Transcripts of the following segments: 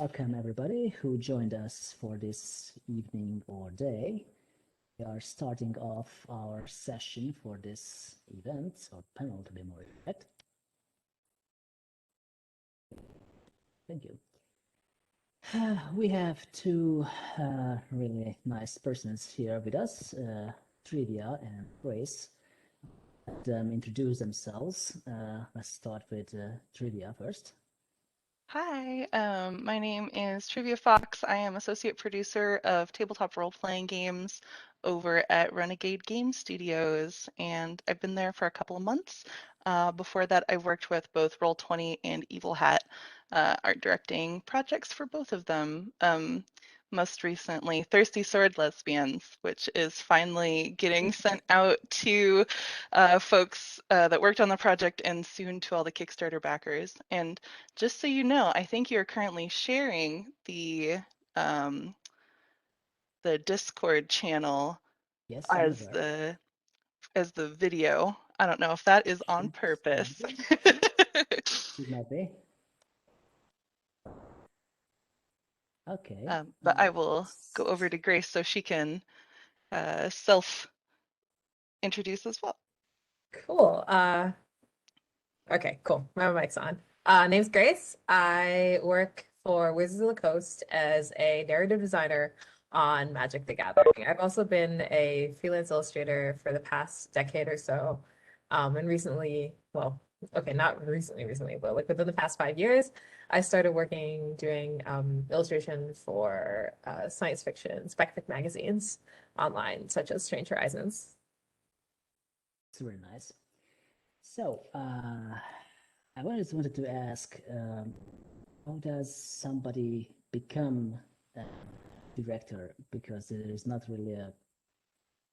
welcome everybody who joined us for this evening or day. We are starting off our session for this event, or panel to be more exact. Thank you. We have two really nice persons here with us, Trivia and Grace. Let them introduce themselves. Let's start with Trivia first. Hi, my name is Trivia Fox. I am associate producer of tabletop role-playing games over at Renegade Game Studios, and I've been there for a couple of months. Before that, I worked with both Roll20 and Evil Hat, art directing projects for both of them. Most recently, Thirsty Sword Lesbians, which is finally getting sent out to folks that worked on the project and soon to all the Kickstarter backers. And just so you know, I think you're currently sharing um, the Discord channel Yes, I'm as aware. the video. I don't know if that is on purpose. It might be. Okay. But I will go over to Grace so she can self-introduce as well. Cool. Okay, cool. My mic's on. Name's Grace. I work for Wizards of the Coast as a narrative designer on Magic the Gathering. I've also been a freelance illustrator for the past decade or so. And recently, well, okay, not recently, but like within the past 5 years, I started doing illustration for science fiction, spec magazines online, such as Strange Horizons. It's very nice. So, I wanted to ask, how does somebody become a director? Because there is not really a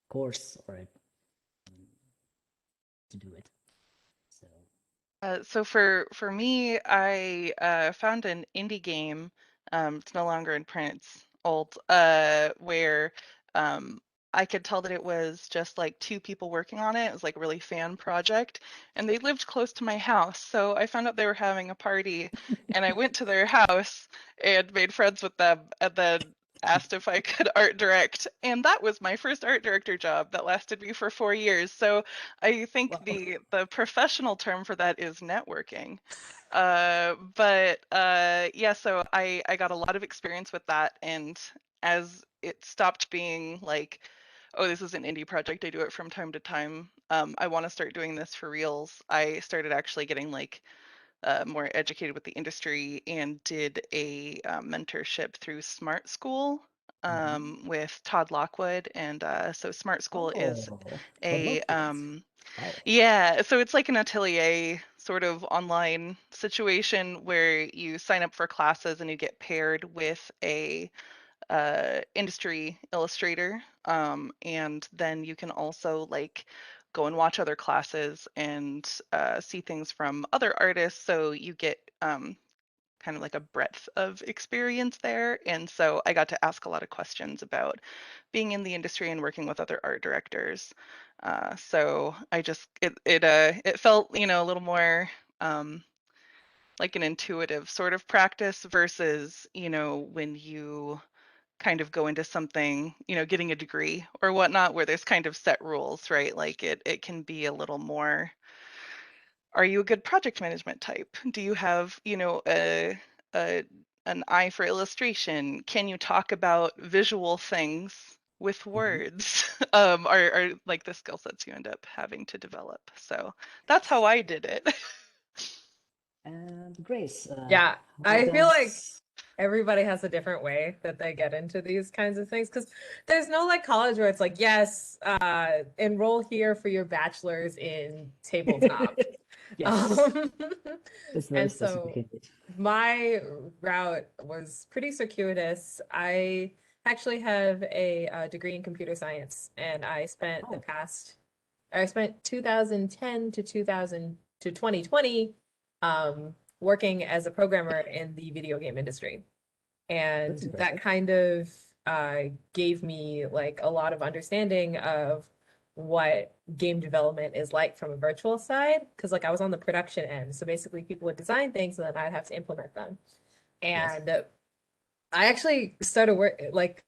course to do it. So for me, I found an indie game. It's no longer in print. It's old. Where I could tell that it was just like two people working on it. It was like a really fan project, and they lived close to my house. So I found out they were having a party, and I went to their house and made friends with them, and then asked if I could art direct. And that was my first art director job that lasted me for 4 years. So I think Wow. the professional term for that is networking. Yeah, so I got a lot of experience with that, and as it stopped being like, oh, this is an indie project, I do it from time to time. I want to start doing this for reals. I started actually getting like more educated with the industry and did a mentorship through Smart School with Todd Lockwood. And so Smart School is Oh, a wow. yeah, so it's like an atelier sort of online situation where you sign up for classes and you get paired with a industry illustrator, and then you can also like go and watch other classes and see things from other artists, so you get kind of like a breadth of experience there. And so I got to ask a lot of questions about being in the industry and working with other art directors. So I just it felt, you know, a little more like an intuitive sort of practice versus, you know, when you kind of go into something, you know, getting a degree or whatnot, where there's kind of set rules, right? Like it can be a little more, are you a good project management type? Do you have, you know, a an eye for illustration? Can you talk about visual things with words? Are like the skill sets you end up having to develop. So that's how I did it. And Grace, Yeah, how I feel like does everybody has a different way that they get into these kinds of things because there's no like college where it's like, yes, enroll here for your bachelor's in tabletop. yes, Um, it's very and specific so indeed. my route was pretty circuitous. I actually have a, degree in computer science, and Oh, I spent 2010 to 2020 working as a programmer in the video game industry. And that's that impressive. kind of gave me like a lot of understanding of what game development is like from a virtual side. Because like I was on the production end. So basically people would design things and then I'd have to implement them. Yes. And I actually started work like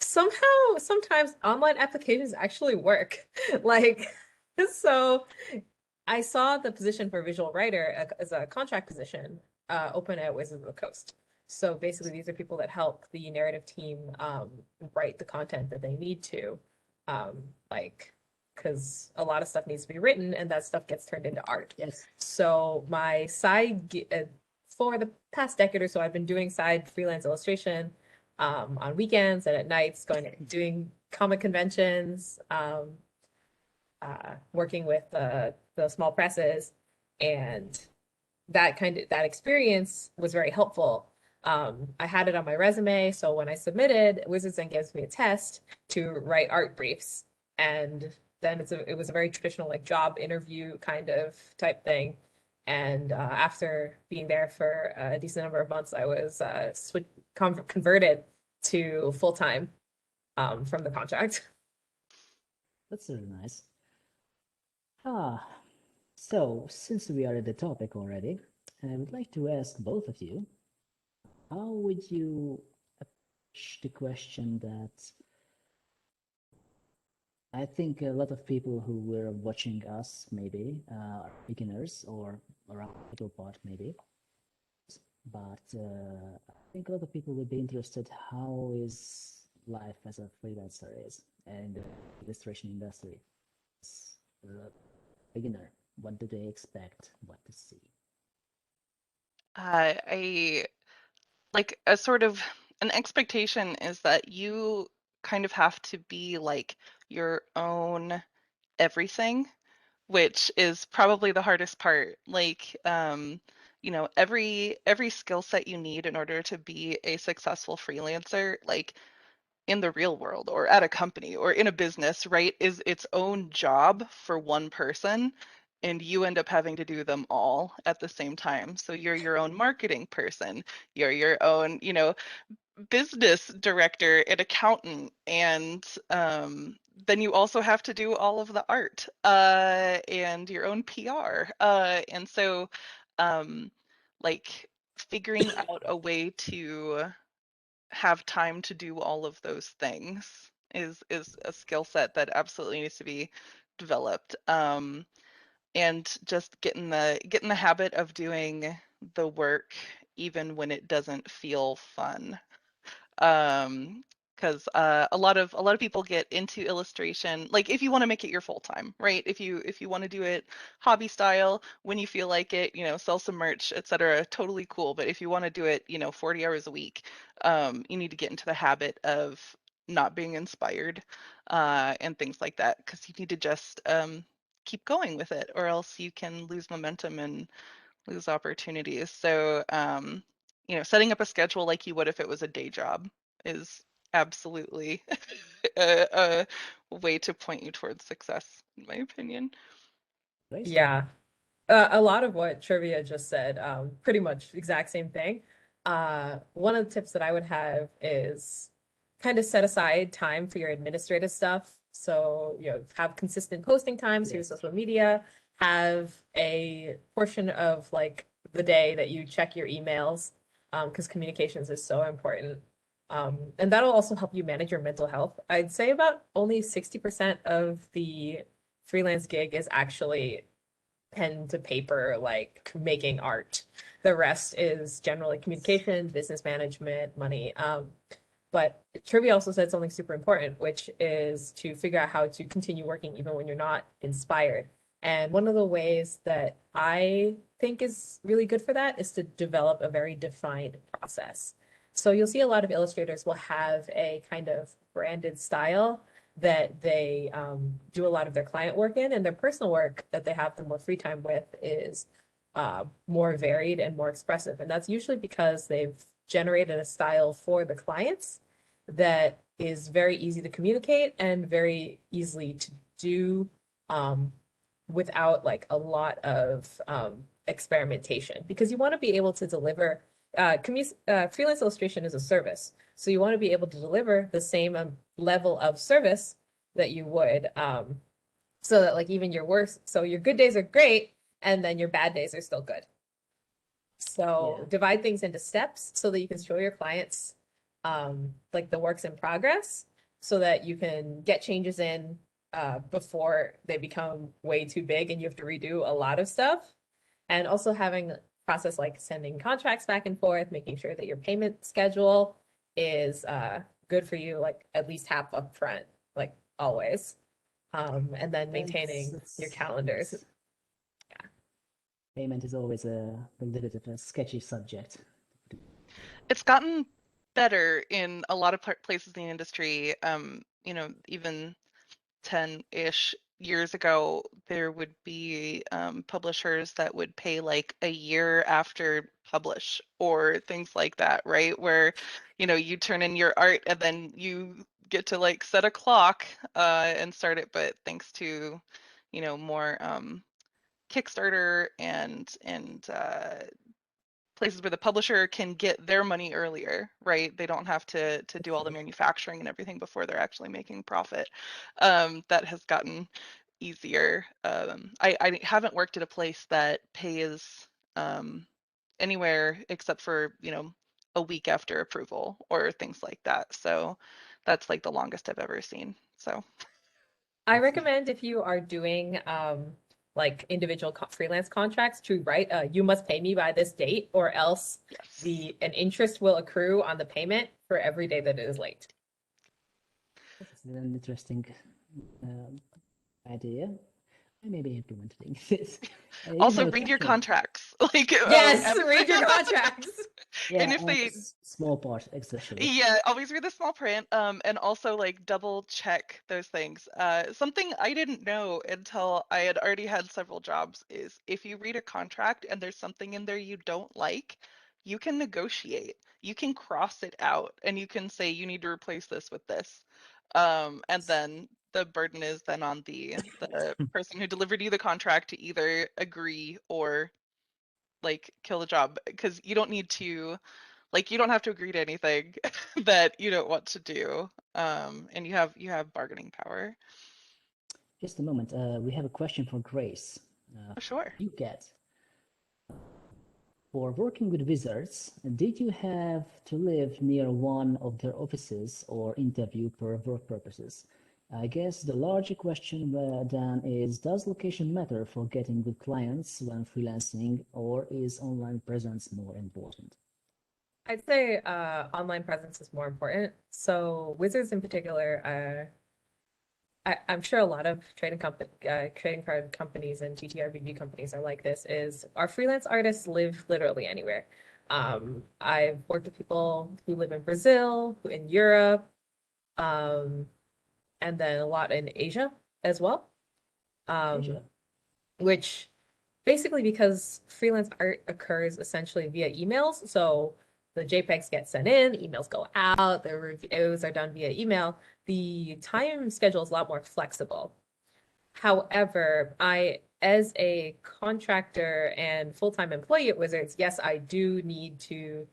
somehow sometimes online applications actually work. Like so I saw the position for visual writer as a contract position open at Wizards of the Coast. So basically, these are people that help the narrative team write the content that they need to, um, like, because a lot of stuff needs to be written, and that stuff gets turned into art. Yes. So my for the past decade or so, I've been doing side freelance illustration on weekends and at nights, doing comic conventions. Working with the small presses, and that experience was very helpful. I had it on my resume, so when I submitted, Wizards then gives me a test to write art briefs, and then it was a very traditional like job interview kind of type thing. And after being there for a decent number of months, I was converted to full time from the contract. That's really nice. So since we are at the topic already, I would like to ask both of you, how would you approach the question that I think a lot of people who were watching us maybe are beginners or around the middle part maybe, but I think a lot of people would be interested how is life as a freelancer is in the illustration industry. As a beginner, what do they expect? What to see? I like a sort of an expectation is that you kind of have to be like your own everything, which is probably the hardest part. Like, every skill set you need in order to be a successful freelancer, like in the real world or at a company or in a business, right, is its own job for one person. And you end up having to do them all at the same time. So you're your own marketing person, you're your own, business director and accountant, and then you also have to do all of the art and your own PR. And so, um, like figuring out a way to have time to do all of those things is a skill set that absolutely needs to be developed. And just getting the habit of doing the work even when it doesn't feel fun. Because a lot of people get into illustration, like if you want to make it your full time, right? If you want to do it hobby style when you feel like it, sell some merch, etc., totally cool. But if you want to do it, 40 hours a week, you need to get into the habit of not being inspired, and things like that, because you need to just keep going with it, or else you can lose momentum and lose opportunities. So, setting up a schedule like you would if it was a day job is absolutely a way to point you towards success, in my opinion. Great. Yeah. A lot of what Trivia just said, pretty much exact same thing. One of the tips that I would have is kind of set aside time for your administrative stuff. So, have consistent posting times for your Yes. social media, have a portion of like the day that you check your emails, because communications is so important. And that'll also help you manage your mental health. I'd say about only 60% of the freelance gig is actually pen to paper, like making art. The rest is generally communication, business management, money. But Trivia also said something super important, which is to figure out how to continue working even when you're not inspired. And one of the ways that I think is really good for that is to develop a very defined process. So you'll see a lot of illustrators will have a kind of branded style that they do a lot of their client work in, and their personal work that they have the more free time with is more varied and more expressive. And that's usually because they've generated a style for the clients that is very easy to communicate and very easily to do without like a lot of experimentation, because you want to be able to deliver freelance illustration is a service. So you want to be able to deliver the same level of service that you would, so that like even your worst, so your good days are great, and then your bad days are still good. So Yeah. divide things into steps so that you can show your clients like the works in progress so that you can get changes in before they become way too big and you have to redo a lot of stuff. And also having a process like sending contracts back and forth, making sure that your payment schedule is good for you, like at least half up front, like always. And then maintaining your calendars. Yes. Payment is always a little bit of a sketchy subject. It's gotten better in a lot of places in the industry. You know, even 10-ish years ago, there would be publishers that would pay like a year after publish or things like that, right? Where, you know, you turn in your art and then you get to like set a clock and start it. But thanks to, you know, more Kickstarter and places where the publisher can get their money earlier, right? They don't have to do all the manufacturing and everything before they're actually making profit. That has gotten easier. I haven't worked at a place that pays anywhere except for, you know, a week after approval or things like that. So that's like the longest I've ever seen. So I recommend if you are doing like individual freelance contracts to write you must pay me by this date or else yes. an interest will accrue on the payment for every day that it is late. That's an interesting um, idea. I may be implementing this. I even Also have a read your question. contracts. Like Yes, read your contracts. and Yeah, if they small part, especially. Yeah, always read the small print. And also like double check those things. Something I didn't know until I had already had several jobs is if you read a contract and there's something in there you don't like, you can negotiate. You can cross it out and you can say you need to replace this with this. And then the burden is then on the person who delivered you the contract to either agree or like kill the job because you don't need to like you don't have to agree to anything that you don't want to do. And you have bargaining power. Just a moment. We have a question for Grace. Oh, sure. You get for working with wizards, did you have to live near one of their offices or interview for work purposes? I guess the larger question then is, does location matter for getting good clients when freelancing, or is online presence more important? I'd say online presence is more important. So Wizards in particular, I'm sure a lot of trading card companies and TTRPG companies are like this, is our freelance artists live literally anywhere. I've worked with people who live in Brazil, in Europe, um, and then a lot in Asia as well. Asia. Which basically because freelance art occurs essentially via emails. So the JPEGs get sent in, emails go out, the reviews are done via email. The time schedule is a lot more flexible. However, as a contractor and full-time employee at Wizards, yes, I do need to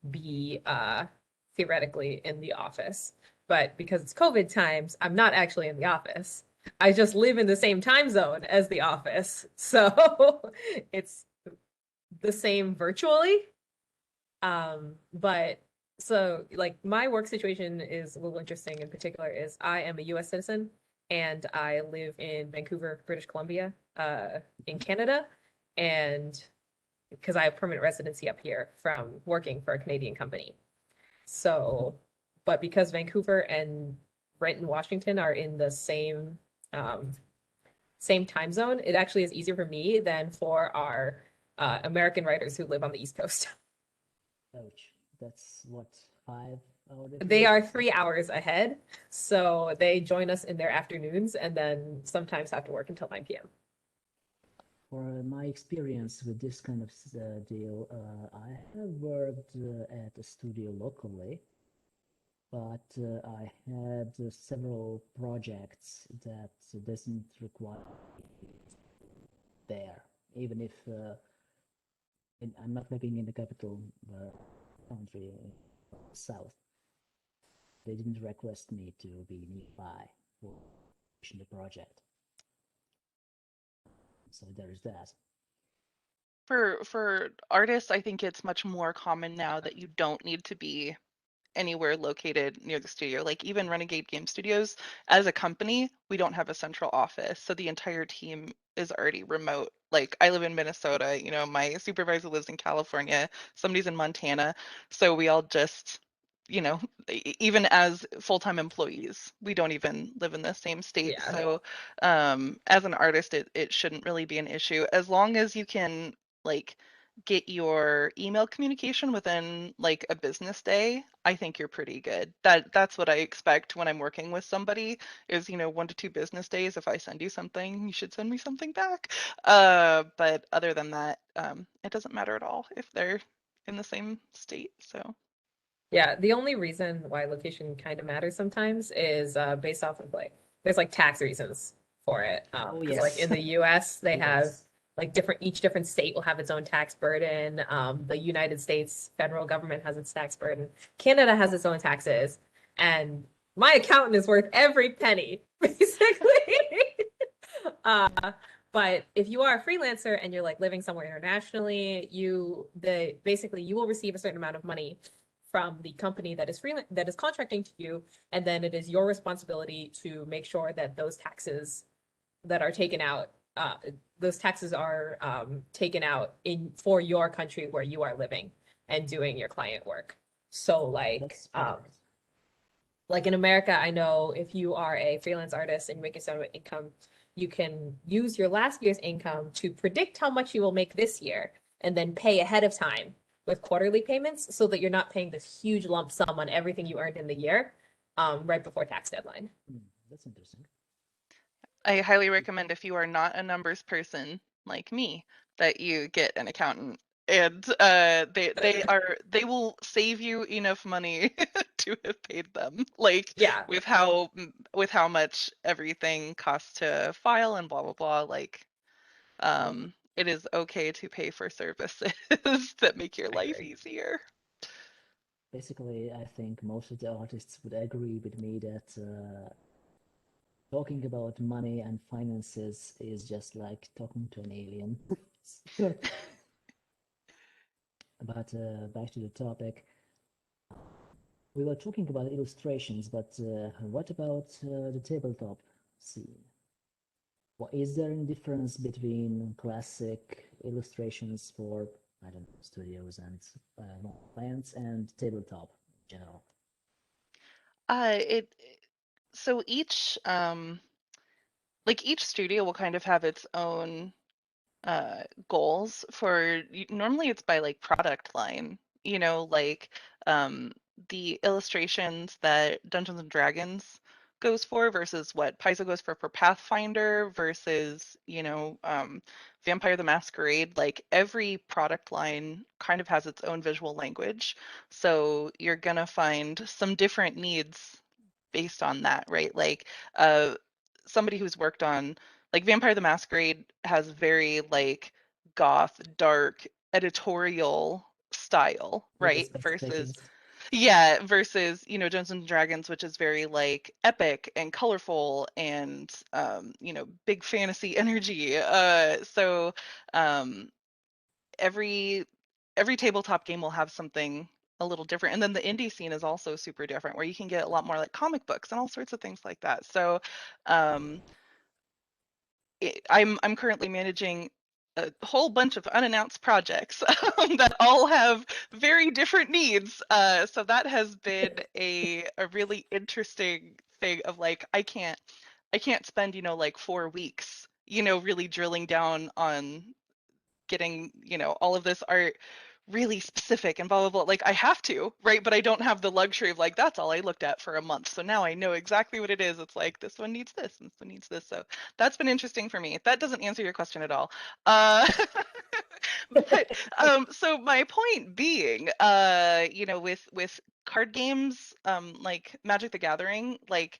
be theoretically in the office. But because it's COVID times, I'm not actually in the office. I just live in the same time zone as the office. So it's the same virtually. But so like my work situation is a little interesting in particular is I am a US citizen and I live in Vancouver, British Columbia, in Canada. And because I have permanent residency up here from working for a Canadian company. So, but because Vancouver and Renton, Washington are in the um, same time zone, it actually is easier for me than for our American writers who live on the East Coast. Ouch. That's what, 5 hour They are difference? 3 hours ahead, so they join us in their afternoons and then sometimes have to work until 9 p.m. For my experience with this kind of deal, I have worked at a studio locally, but I had several projects that doesn't require there, even if I'm not living in the capital country, south. They didn't request me to be nearby for the project. So there's that. For artists, I think it's much more common now that you don't need to be anywhere located near the studio. Like even Renegade Game Studios, as a company, we don't have a central office, so the entire team is already remote. Like I live in Minnesota, my supervisor lives in California, somebody's in Montana, so we all just, even as full-time employees, we don't even live in the same state. Yeah. So as an artist, it shouldn't really be an issue as long as you can like get your email communication within like a business day. I think you're pretty good. That's what I expect when I'm working with somebody is, 1 to 2 business days. If I send you something, you should send me something back. But other than that, it doesn't matter at all if they're in the same state. So Yeah, the only reason why location kind of matters sometimes is based off of like there's like tax reasons for it. Oh, 'Cause, like in yes. the US, they have Yes. like each different state will have its own tax burden. The United States federal government has its tax burden. Canada has its own taxes, and my accountant is worth every penny, basically. Uh, but if you are a freelancer and you're like living somewhere internationally, basically you will receive a certain amount of money from the company that is contracting to you, and then it is your responsibility to make sure that those taxes that are taken out, taken out for your country where you are living and doing your client work. So That's perfect. like in America, I know if you are a freelance artist and making some income, you can use your last year's income to predict how much you will make this year and then pay ahead of time with quarterly payments so that you're not paying this huge lump sum on everything you earned in the year, right before tax deadline. That's interesting. I highly recommend if you are not a numbers person like me, that you get an accountant. And they will save you enough money to have paid them. Like Yeah, with how much everything costs to file and blah blah blah. Like it is okay to pay for services that make your I life agree. easier. Basically, I think most of the artists would agree with me that talking about money and finances is just like talking to an alien. Sure. But back to the topic, we were talking about illustrations, but what about the tabletop scene? What is there any difference between classic illustrations for, I don't know, studios and clients and tabletop in general? It so each studio will kind of have its own goals for normally it's by like product line, like um the illustrations that Dungeons and Dragons goes for versus what Paizo goes for Pathfinder versus Vampire the Masquerade. Like every product line kind of has its own visual language, so you're gonna find some different needs based on that, right? Like uh somebody who's worked on like Vampire the Masquerade has very like goth, dark, editorial style, With the right? Versus specifications. versus Dungeons and Dragons, which is very like epic and colorful and big fantasy energy. So um every every tabletop game will have something a little different. And then the indie scene is also super different where you can get a lot more like comic books and all sorts of things like that. So um I'm currently managing a whole bunch of unannounced projects that all have very different needs. So that has been a really interesting thing of like I can't spend like 4 weeks really drilling down on getting all of this art really specific and blah blah blah. Like I have to, right? But I don't have the luxury of like that's all I looked at for a month, so now I know exactly what it is. It's like this one needs this and this one needs this. So that's been interesting for me. That doesn't answer your question at all. But so my point being, with card games like Magic the Gathering, like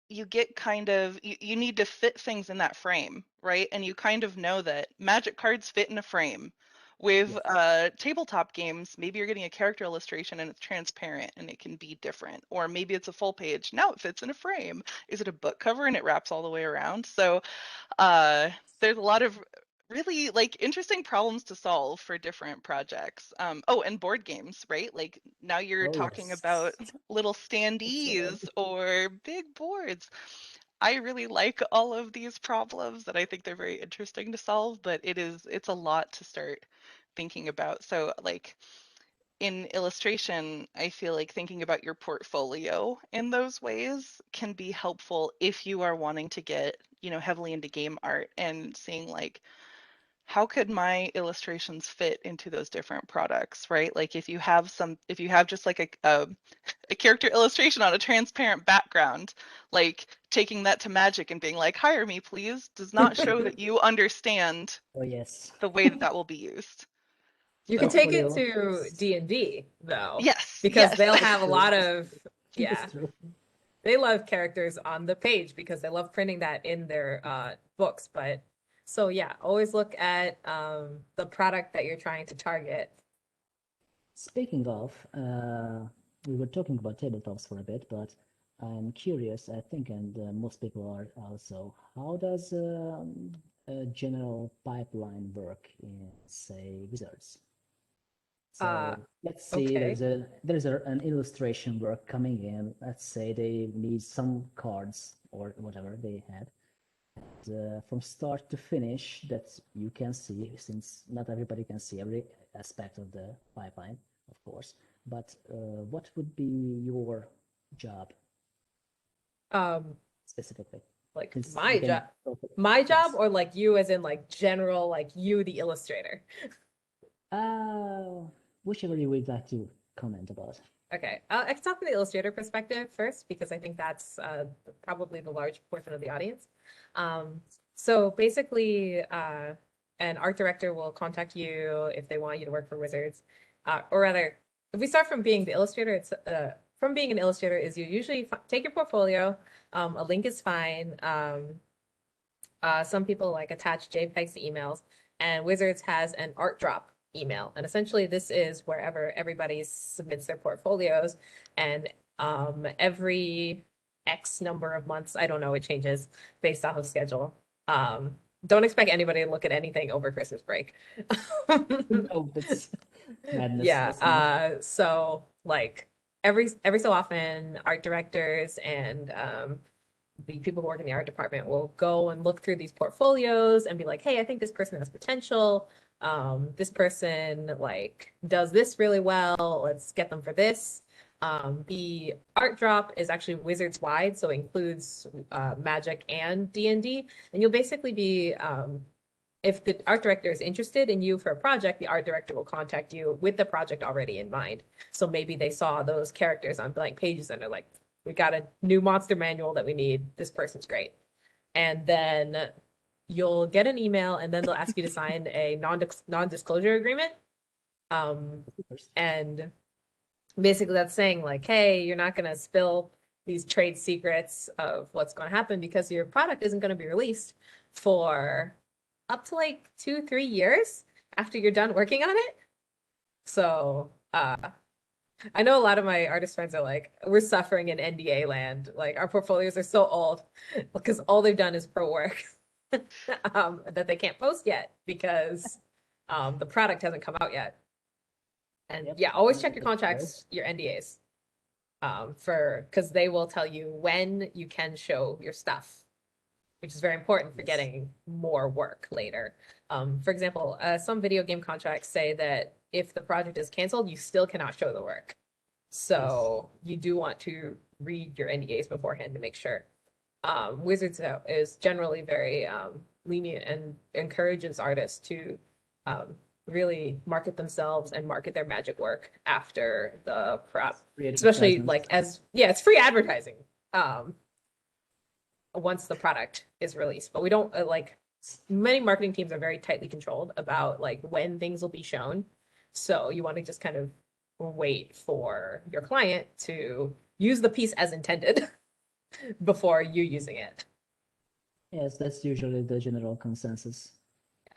you get kind of you need to fit things in that frame, right? And you kind of know that magic cards fit in a frame. With Yes. tabletop games, maybe you're getting a character illustration and it's transparent and it can be different. Or maybe it's a full page. Now it fits in a frame. Is it a book cover and it wraps all the way around? So uh, there's a lot of really like interesting problems to solve for different projects. Oh, and board games, right? Like now you're Oh talking yes, about little excellent. standees or big boards. I really like all of these problems and I think they're very interesting to solve, but it's a lot to start thinking about. So like in illustration, I feel like thinking about your portfolio in those ways can be helpful if you are wanting to get, heavily into game art and seeing like how could my illustrations fit into those different products, right? Like if you have just like a character illustration on a transparent background, like taking that to Magic and being like, hire me, please, does not show that you understand Oh yes, the way that that will be used. You can So, take it portfolio. to D&D though, yes, because yes. they'll That's have a true. lot of, yeah, That's true. they love characters on the page because they love printing that in their books. But so yeah, always look at the product that you're trying to target. Speaking of, we were talking about tabletops for a bit, but I'm curious, I think, and most people are also, how does a general pipeline work in, say, Wizards? Uh, So let's see, okay. an illustration work coming in. Let's say they need some cards or whatever they had. From start to finish, that you can see, since not everybody can see every aspect of the pipeline, of course. But what would be your job Um, specifically? like Since you my can, job, my job, yes. or like you as in like general, like you, the illustrator. Uh, whichever you would like to comment about. Okay, I can talk from the illustrator perspective first because I think that's probably the large portion of the audience. So basically, an art director will contact you if they want you to work for Wizards, or rather, if we start from being the illustrator, it's from being an illustrator is you usually take your portfolio. A link is fine. Some people like attach JPEGs to emails, and Wizards has an art drop email. And essentially, this is wherever everybody submits their portfolios, and every X number of months, I don't know, it changes based off of schedule. Don't expect anybody to look at anything over Christmas break. No, that's madness. Yeah, That's no. so like every so often, art directors and the people who work in the art department will go and look through these portfolios and be like, hey, I think this person has potential. This person like does this really well. Let's get them for this. The art drop is actually Wizards wide, so it includes Magic and D&D. And you'll basically be, if the art director is interested in you for a project, the art director will contact you with the project already in mind. So maybe they saw those characters on blank pages and they're like, we got a new monster manual that we need. This person's great. And then you'll get an email and then they'll ask you to sign a non-disclosure agreement. And basically that's saying like, hey, you're not going to spill these trade secrets of what's going to happen because your product isn't going to be released for up to like 2-3 years after you're done working on it. So I know a lot of my artist friends are like, we're suffering in NDA land. Like our portfolios are so old because all they've done is pro work that they can't post yet because the product hasn't come out yet. And Yep. yeah, always check your contracts, your NDAs, because they will tell you when you can show your stuff, which is very important for Yes. getting more work later. For example, some video game contracts say that if the project is canceled, you still cannot show the work. So you do want to read your NDAs beforehand to make sure. Wizards is generally very lenient and encourages artists to really market themselves and market their magic work after the prep, especially like it's free advertising. Once the product is released, but we don't like many marketing teams are very tightly controlled about like when things will be shown. So you want to just kind of wait for your client to use the piece as intended before you using it. Yes, that's usually the general consensus.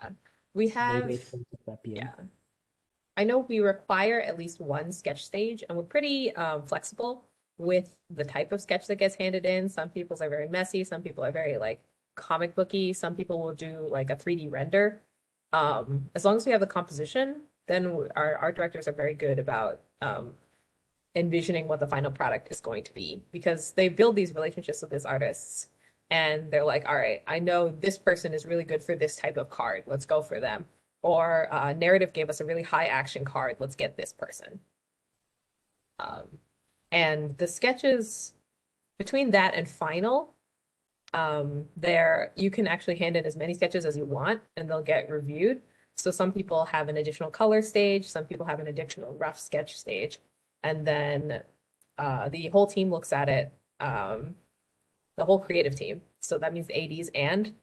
Yeah. We have, They wait for it to appear. yeah. I know we require at least one sketch stage, and we're pretty flexible with the type of sketch that gets handed in. Some people's are very messy, some people are very like comic booky, some people will do like a 3D render. As long as we have the composition, then our art directors are very good about envisioning what the final product is going to be, because they build these relationships with these artists and they're like, all right, I know this person is really good for this type of card. Let's go for them. Or narrative gave us a really high action card. Let's get this person. And the sketches between that and final, there you can actually hand in as many sketches as you want and they'll get reviewed. So some people have an additional color stage, some people have an additional rough sketch stage, and then the whole team looks at it, the whole creative team. So that means the ADs and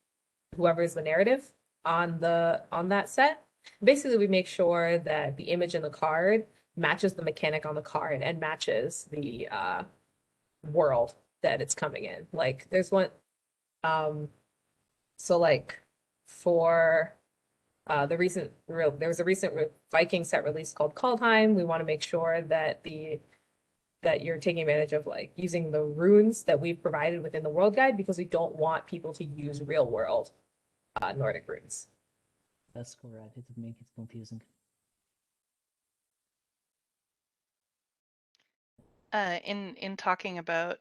whoever is the narrative on that set. Basically, we make sure that the image in the card matches the mechanic on the card and matches the world that it's coming in. Like there's one, so like for there was a recent Viking set release called Kaldheim. We want to make sure that you're taking advantage of like using the runes that we've provided within the world guide, because we don't want people to use real world Nordic runes. That's correct. It would make it confusing. In talking about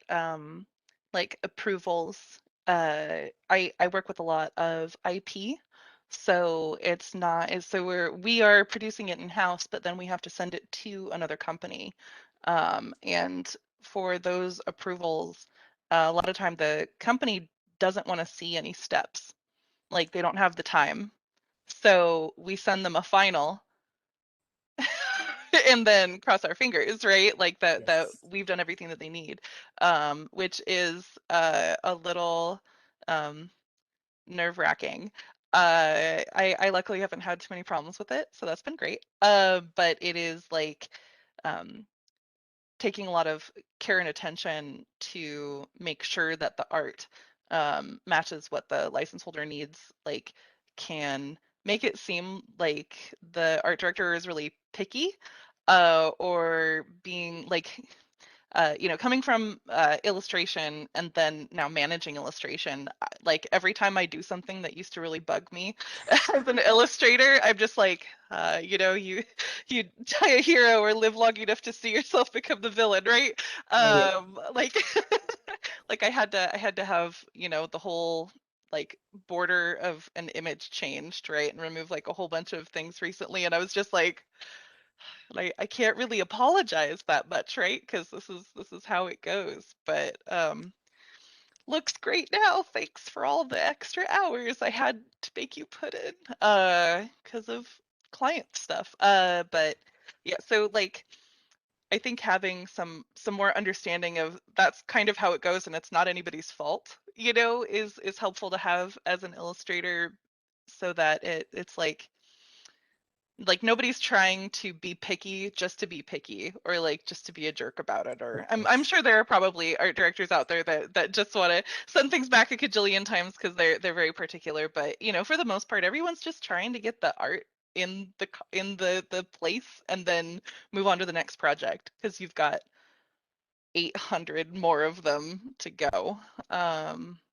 like approvals, I work with a lot of IP, so it's not so we are producing it in-house, but then we have to send it to another company, and for those approvals, a lot of time the company doesn't want to see any steps, like they don't have the time, so we send them a final and then cross our fingers, right? Like that Yes. we've done everything that they need, which is a little nerve-wracking. I luckily haven't had too many problems with it, so that's been great. But it is like um, taking a lot of care and attention to make sure that the art matches what the license holder needs, like can make it seem like the art director is really picky, or being like coming from illustration and then now managing illustration, like every time I do something that used to really bug me as an illustrator, I'm just like, you die a hero or live long enough to see yourself become the villain, right? Like, like I had to have, the whole like border of an image changed, right, and remove like a whole bunch of things recently, and I was just like, I can't really apologize that much, right? Because this is how it goes. But looks great now. Thanks for all the extra hours I had to make you put in because of client stuff. But yeah, so like I think having some more understanding of that's kind of how it goes and it's not anybody's fault, is helpful to have as an illustrator, so that it's like nobody's trying to be picky just to be picky, or like just to be a jerk about it, or Of I'm course. sure there are probably art directors out there that just want to send things back a cajillion times because they're very particular, but for the most part everyone's just trying to get the art in the place and then move on to the next project because you've got 800 more of them to go.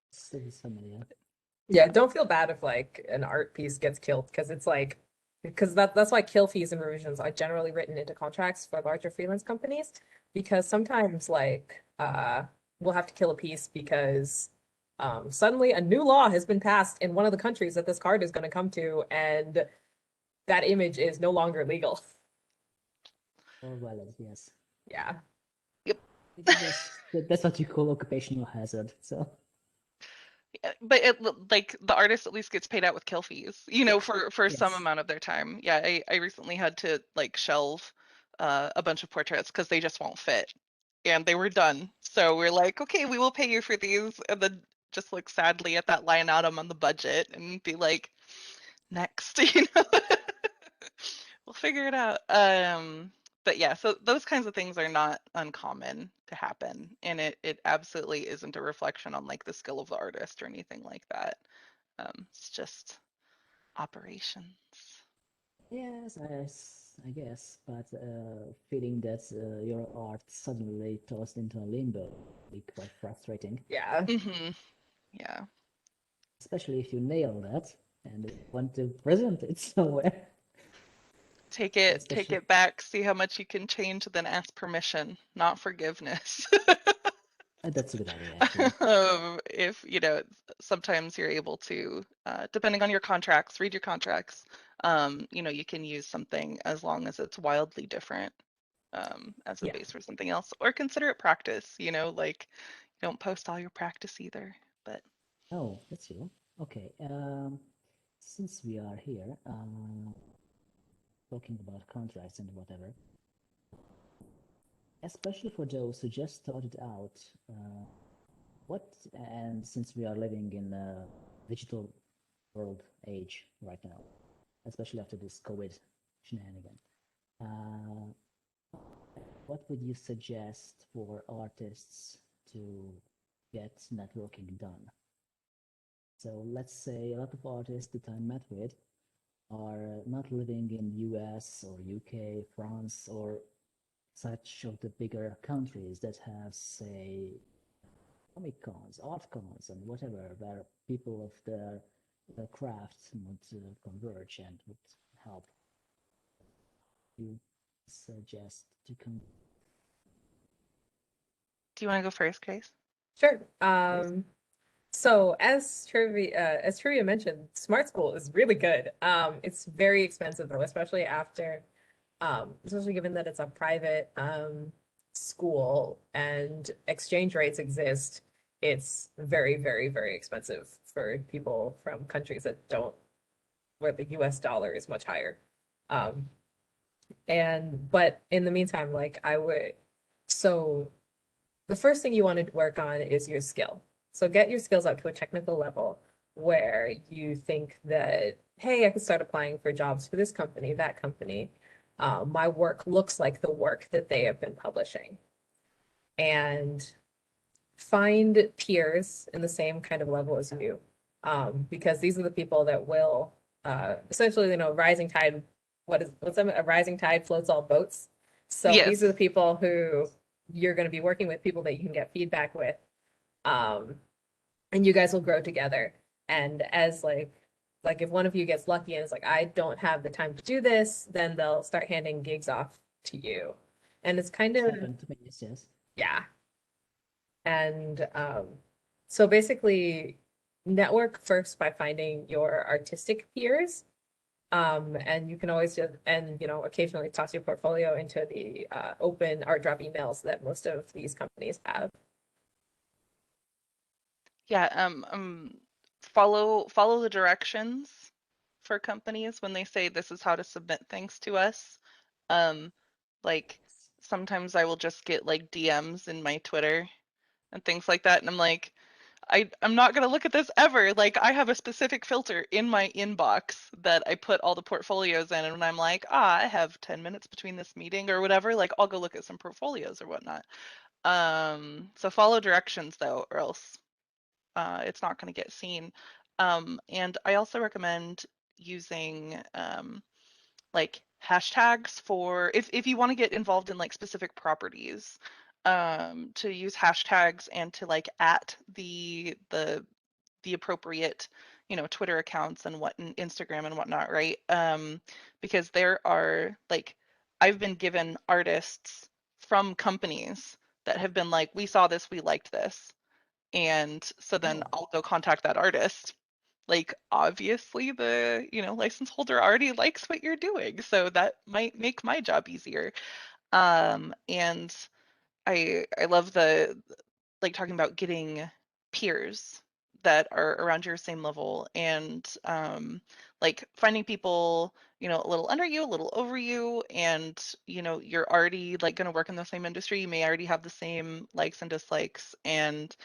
Still so many. Yeah, don't feel bad if like an art piece gets killed, because it's like, because that's why kill fees and revisions are generally written into contracts for larger freelance companies, because sometimes like we'll have to kill a piece because suddenly a new law has been passed in one of the countries that this card is going to come to, and that image is no longer legal. Or valid, yes. Yeah. Yep. That's what you call occupational hazard. So But like the artist at least gets paid out with kill fees, yeah, for some yes. amount of their time. Yeah, I recently had to like shelve a bunch of portraits because they just won't fit, and they were done. So we're like, okay, we will pay you for these, and then just look sadly at that line item on the budget and be like, next, we'll figure it out. But yeah, so those kinds of things are not uncommon to happen, and it absolutely isn't a reflection on like the skill of the artist or anything like that. It's just operations. Yes, I guess, but feeling that your art suddenly tossed into a limbo be quite frustrating, Yeah. Yeah. especially if you nail that. and they want to present it somewhere. Take it Especially, back, see how much you can change, then ask permission, not forgiveness. that's a good idea, actually. If sometimes you're able to, depending on your contracts, read your contracts. You can use something as long as it's wildly different, as a Yeah. base for something else, or consider it practice. Like don't post all your practice either. But Oh, that's you. Okay. Since we are here, talking about contracts and whatever, especially for those who just started out, and since we are living in a digital world age right now, especially after this COVID shenanigan, uh, what would you suggest for artists to get networking done? So let's say a lot of artists that I met with are not living in US or UK, France, or such of the bigger countries that have, say, comic cons, art cons, and whatever, where people of the craft would converge and would help you suggest to come. do you want to go first, Grace? Sure. Yes. So as trivia mentioned, Smart School is really good. It's very expensive though, especially given that it's a private school and exchange rates exist. It's very, very, very expensive for people from countries that don't, where the US dollar is much higher. Um, but in the meantime, so the first thing you want to work on is your skill. So get your skills up to a technical level where you think that, hey, I could start applying for jobs for this company, that company. My work looks like the work that they have been publishing. And find peers in the same kind of level as you, because these are the people that will essentially, rising tide. A rising tide floats all boats. So these are Yes. the people who you're going to be working with, people that you can get feedback with, um, and you guys will grow together. And as if one of you gets lucky and is like, I don't have the time to do this, then they'll start handing gigs off to you. And it's kind It's of, happened to me, yes. yeah. And so basically, network first by finding your artistic peers. And you can always just, and occasionally toss your portfolio into the open art drop emails that most of these companies have. Yeah, follow the directions for companies when they say this is how to submit things to us. Um, like sometimes I will just get like DMs in my Twitter and things like that, and I'm like, I'm not gonna look at this ever. Like I have a specific filter in my inbox that I put all the portfolios in, and when I'm like, I have 10 minutes between this meeting or whatever, like I'll go look at some portfolios or whatnot. So follow directions though, or else it's not going to get seen. And I also recommend using like hashtags for if you want to get involved in like specific properties, to use hashtags and to like at the appropriate Twitter accounts and Instagram and whatnot, right? Because there are like I've been given artists from companies that have been like, we saw this, we liked this, and so then Oh, I'll go contact that artist. Like obviously the, license holder already likes what you're doing, so that might make my job easier. And I love the like talking about getting peers that are around your same level, and like finding people a little under you, a little over you, and you're already like going to work in the same industry. You may already have the same likes and dislikes, and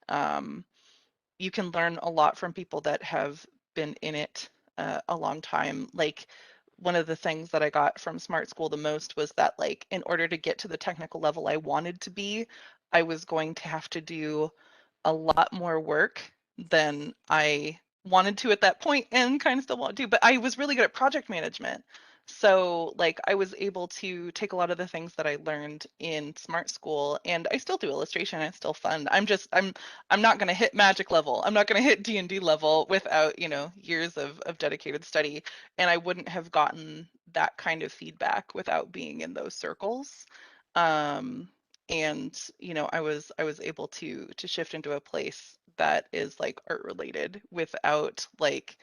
um, you can learn a lot from people that have been in it a long time. Like one of the things that I got from Smart School the most was that like in order to get to the technical level I wanted to be, I was going to have to do a lot more work than I wanted to at that point and kind of still want to. But I was really good at project management. So like I was able to take a lot of the things that I learned in Smart School, and I still do illustration. It's still fun. I'm not going to hit magic level. I'm not going to hit D&D level without, years of dedicated study. And I wouldn't have gotten that kind of feedback without being in those circles. And I was able to shift into a place that is like art related without like,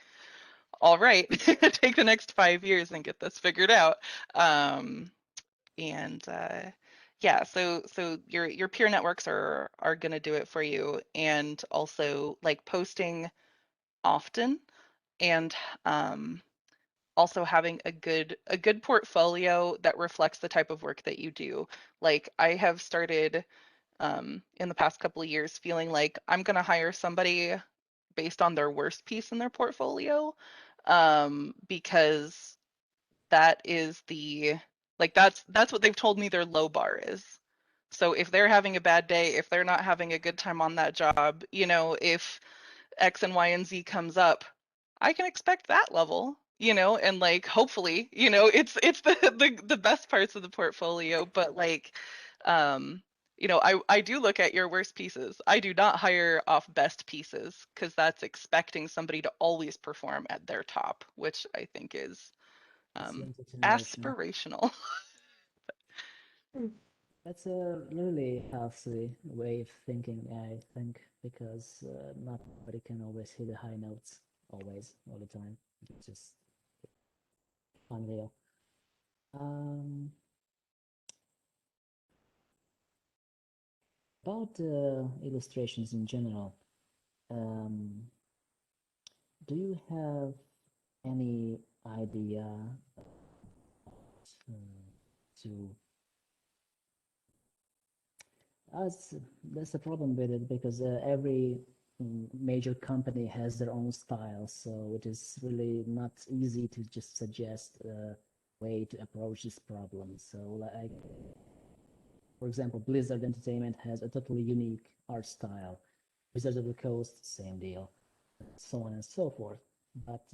all right, take the next 5 years and get this figured out. Um, and yeah, so your peer networks are gonna do it for you, and also like posting often, and um, also having a good portfolio that reflects the type of work that you do. Like I have started in the past couple of years feeling like I'm gonna hire somebody based on their worst piece in their portfolio, because that is the like that's what they've told me their low bar is. So if they're having a bad day, if they're not having a good time on that job, if X and Y and Z comes up, I can expect that level, and like hopefully, it's the best parts of the portfolio, but like I do look at your worst pieces. I do not hire off best pieces because that's expecting somebody to always perform at their top, which I think is It's limited generation. aspirational. That's a really healthy way of thinking, I think, because not everybody can always hit the high notes, always, all the time. It's just unreal. Um, about illustrations in general, um, do you have any idea to That's that's the problem with it because every major company has their own style, so it is really not easy to just suggest a way to approach this problem. So, like for example, Blizzard Entertainment has a totally unique art style. Wizards of the Coast, same deal, so on and so forth. But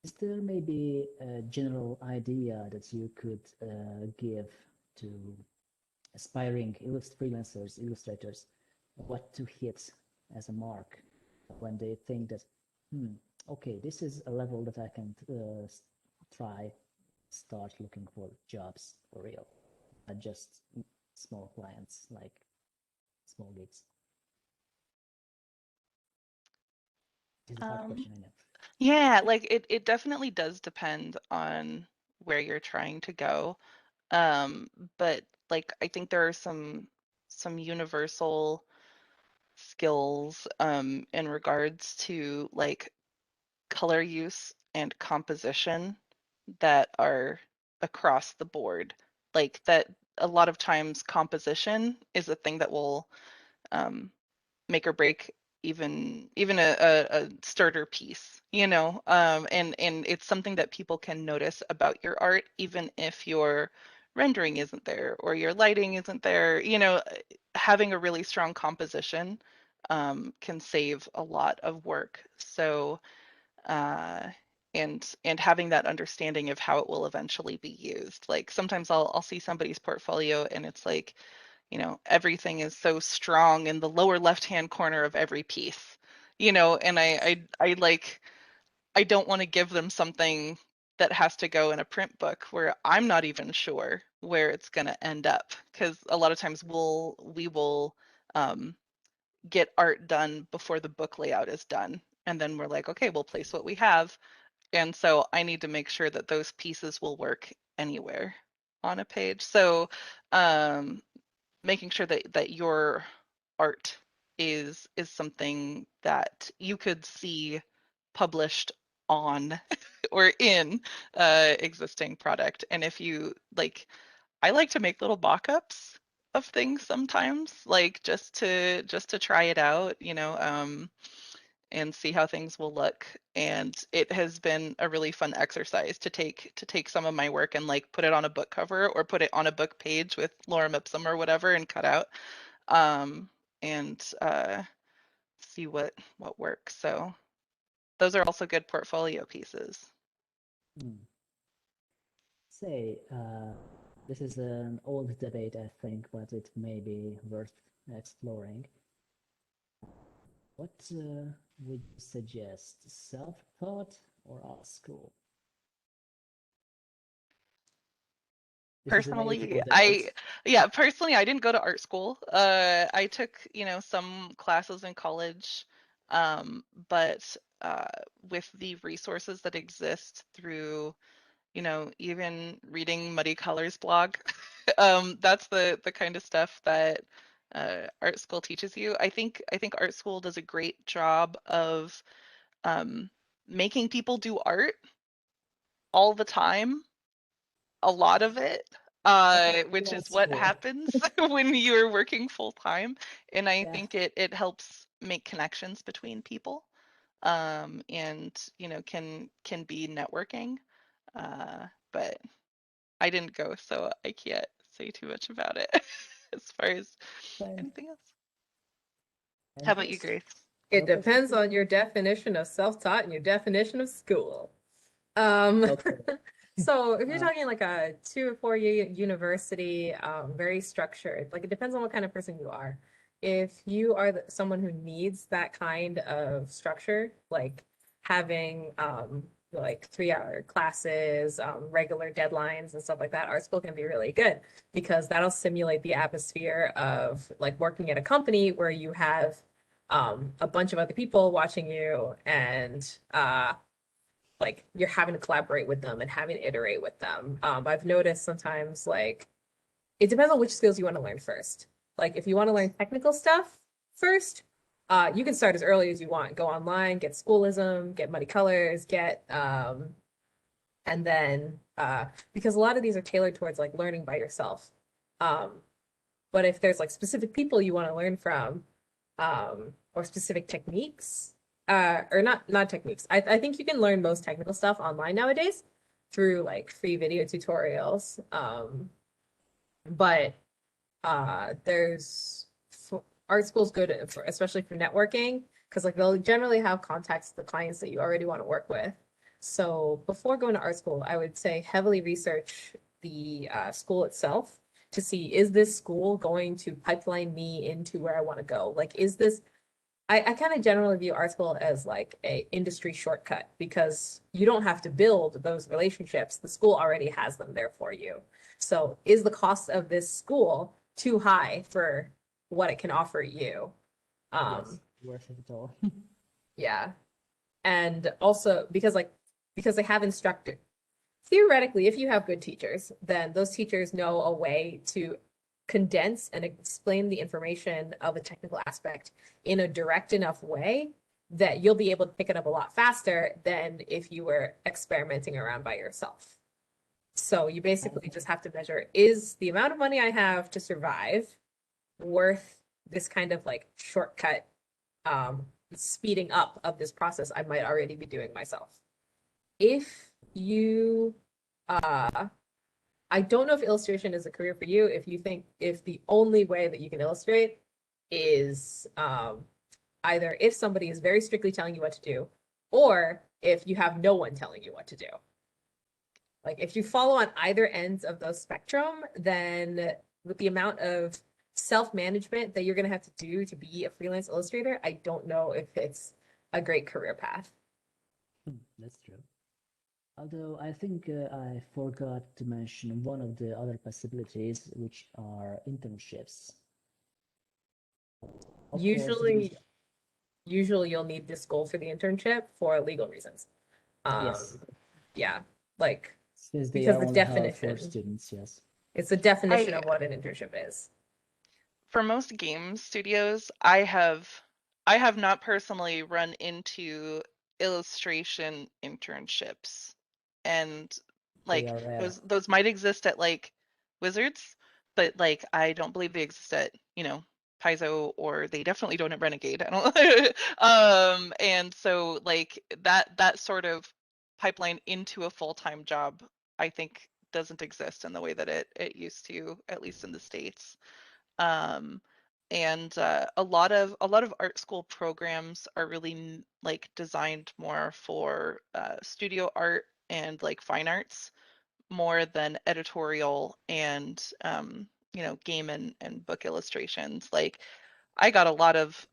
is there maybe a general idea that you could give to aspiring freelancers, illustrators, what to hit as a mark when they think that, okay, this is a level that I can try, start looking for jobs for real, not just small clients, like small gigs. It's a hard Um, question, I know. yeah, like it definitely does depend on where you're trying to go. Um, but like I think there are some universal skills in regards to like color use and composition that are across the board. Like that a lot of times composition is a thing that will um, make or break even a starter piece, and it's something that people can notice about your art even if your rendering isn't there or your lighting isn't there. Having a really strong composition can save a lot of work. So uh, and having that understanding of how it will eventually be used. Like sometimes I'll see somebody's portfolio and it's like, everything is so strong in the lower left-hand corner of every piece, and I like I don't want to give them something that has to go in a print book where I'm not even sure where it's going to end up, because a lot of times we will um, get art done before the book layout is done, and then we're like, okay, we'll place what we have, and so I need to make sure that those pieces will work anywhere on a page. So um, making sure that your art is something that you could see published on or in existing product. And if you like, I like to make little mock-ups of things sometimes, like just to try it out, and see how things will look. And it has been a really fun exercise to take some of my work and like put it on a book cover or put it on a book page with lorem ipsum or whatever and cut out, um, and see what works. So those are also good portfolio pieces. Hmm. say, this is an old debate, I think, but it may be worth exploring. What would you suggest, self-taught or art school? This is a Personally, debate. personally, I didn't go to art school. I took, some classes in college, but with the resources that exist through, even reading Muddy Colors blog, that's the kind of stuff that art school teaches you. I think art school does a great job of making people do art all the time, a lot of it, which is That's what cool. happens when you're working full time. And I Yeah, think it helps make connections between people, and can be networking. But I didn't go, so I can't say too much about it as far as fine. anything else. How And about you, Grace, Grace? It your depends perspective? on your definition of self-taught and your definition of school. Um, Okay. so if you're Uh, talking like a 2 or 4 year university, very structured, like it depends on what kind of person you are. If you are someone who needs that kind of structure, like having like 3 hour classes, regular deadlines and stuff like that, art school can be really good because that'll simulate the atmosphere of like working at a company where you have a bunch of other people watching you and like you're having to collaborate with them and having to iterate with them. I've noticed sometimes like it depends on which skills you want to learn first. Like if you want to learn technical stuff first, you can start as early as you want. Go online, get schoolism, get muddy colors, get and then because a lot of these are tailored towards like learning by yourself. Um, but if there's like specific people you want to learn from, or specific techniques, or not techniques. I think you can learn most technical stuff online nowadays through like free video tutorials. But there's art school's good for, especially for networking, because like they'll generally have contacts to the clients that you already want to work with. So before going to art school, I would say heavily research the school itself to see, is this school going to pipeline me into where I want to go? Like, is this I kind of generally view art school as like a industry shortcut because you don't have to build those relationships. The school already has them there for you. So is the cost of this school too high for what it can offer you? yes, worth it all. Yeah. And also because they have instructors. Theoretically, if you have good teachers, then those teachers know a way to condense and explain the information of a technical aspect in a direct enough way that you'll be able to pick it up a lot faster than if you were experimenting around by yourself. So you basically just have to measure, is the amount of money I have to survive worth this kind of like shortcut speeding up of this process I might already be doing myself. If you I don't know if illustration is a career for you. If you think if the only way that you can illustrate is either if somebody is very strictly telling you what to do, or if you have no one telling you what to do. Like if you follow on either ends of those spectrum, then with the amount of self-management that you're going to have to do to be a freelance illustrator, I don't know if it's a great career path. That's true. Although I think I forgot to mention one of the other possibilities, which are internships. Of course, these, Usually you'll need this goal for the internship for legal reasons. yes, Yeah, like since they because are the only held for definition, students, yes. it's the definition I of what an internship is. For most game studios, I have not personally run into illustration internships. And They like are rare. those might exist at like Wizards, but like I don't believe they exist at, Paizo, or they definitely don't at Renegade. I don't and so like that sort of pipeline into a full-time job, I think doesn't exist in the way that it used to, at least in the States. um, and a lot of art school programs are really like designed more for studio art and like fine arts, more than editorial and game and book illustrations. Like I got a lot of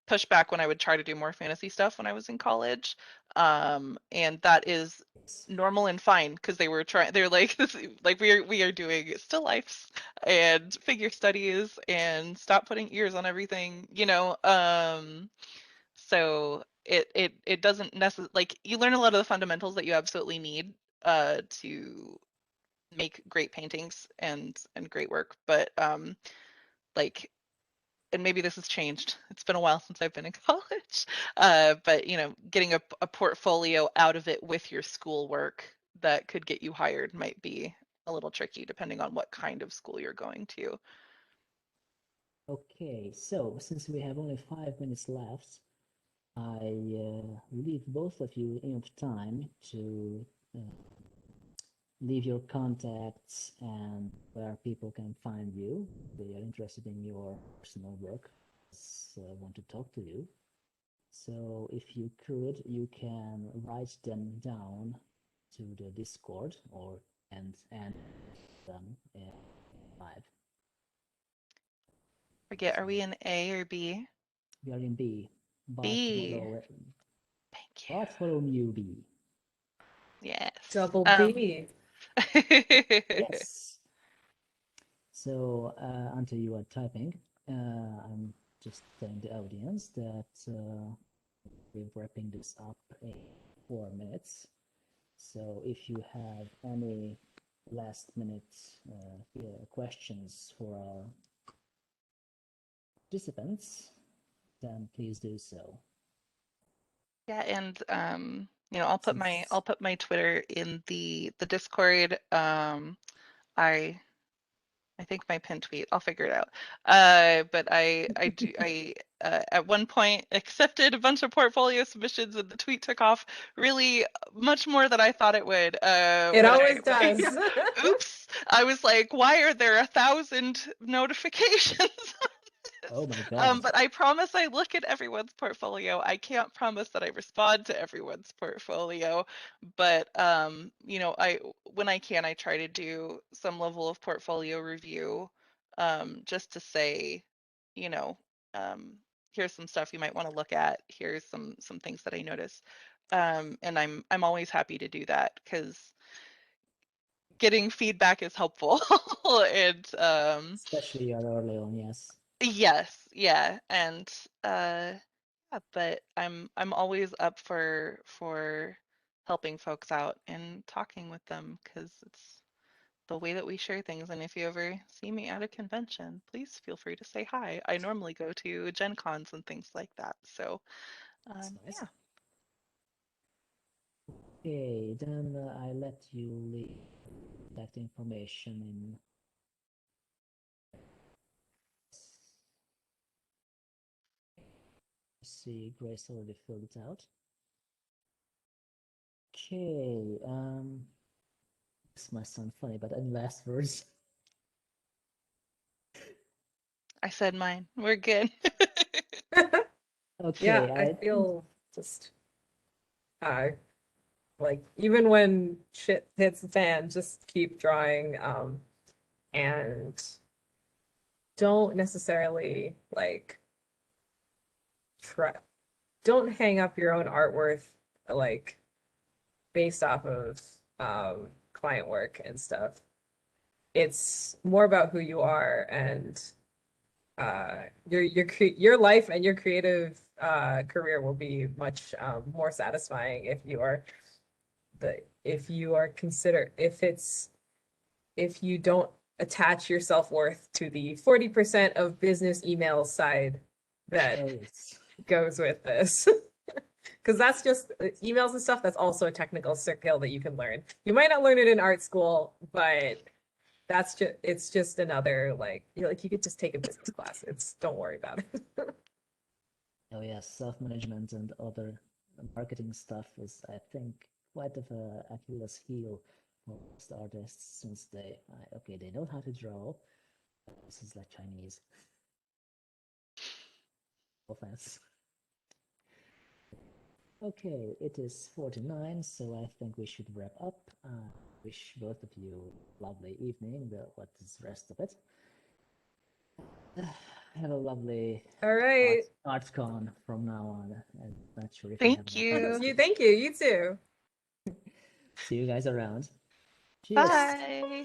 pushback when I would try to do more fantasy stuff when I was in college. And that is normal and fine because they're like this, like we are doing still lifes and figure studies and stop putting ears on everything, so it doesn't necessarily, like, you learn a lot of the fundamentals that you absolutely need to make great paintings and great work, but like, and maybe this has changed. It's been a while since I've been in college, but getting a portfolio out of it with your schoolwork that could get you hired might be a little tricky depending on what kind of school you're going to. Okay, so since we have only 5 minutes left, I leave both of you enough time to leave your contacts and where people can find you. They are interested in your personal work, want to talk to you. So if you could, you can write them down to the Discord and them in live. Forget, are we in A or B? We are in B. B. Thank you. Bartholomew B. Yes. Double B. Yes. So until you are typing, I'm just telling the audience that we're wrapping this up in 4 minutes. So if you have any last minute questions for our participants, then please do so. Yeah, and I'll put my Twitter in the Discord. I think my pin tweet, I'll figure it out. But I at one point accepted a bunch of portfolio submissions and the tweet took off really much more than I thought it would. It always does. Oops. I was like, why are there 1,000 notifications? Oh my God. But I promise I look at everyone's portfolio. I can't promise that I respond to everyone's portfolio, but when I can, I try to do some level of portfolio review, just to say, here's some stuff you might want to look at. Here's some things that I noticed, and I'm always happy to do that because getting feedback is helpful, and especially your early on, yes. yes, yeah, and yeah, but I'm always up for helping folks out and talking with them because it's the way that we share things. And if you ever see me at a convention, please feel free to say hi. I normally go to Gen Cons and things like that. So That's nice. yeah. Okay, then I let you leave that information in. See, Grace already filled it out. Okay, this might sound funny, but any last words? I said mine. We're good. Okay, Yeah, I feel just like even when shit hits the fan, just keep drawing, and don't necessarily like try don't hang up your own artwork like based off of client work and stuff. It's more about who you are and your life and your creative career will be much more satisfying if you are consider if you don't attach your self-worth to the 40% of business email side that goes with this. Because that's just emails and stuff. That's also a technical skill that you can learn. You might not learn it in art school, but it's just another you could just take a business class. Don't worry about it. Oh yes, self-management and other marketing stuff is, I think, quite of a Achilles heel for most artists since they know how to draw. This is like Chinese. Offense. Okay, it is 49, so I think we should wrap up. Wish both of you a lovely evening, what is the rest of it. Have a lovely All right. ArtsCon from now on. I'm not sure if Thank we have you. Thank you. You too. See you guys around. Cheers. Bye.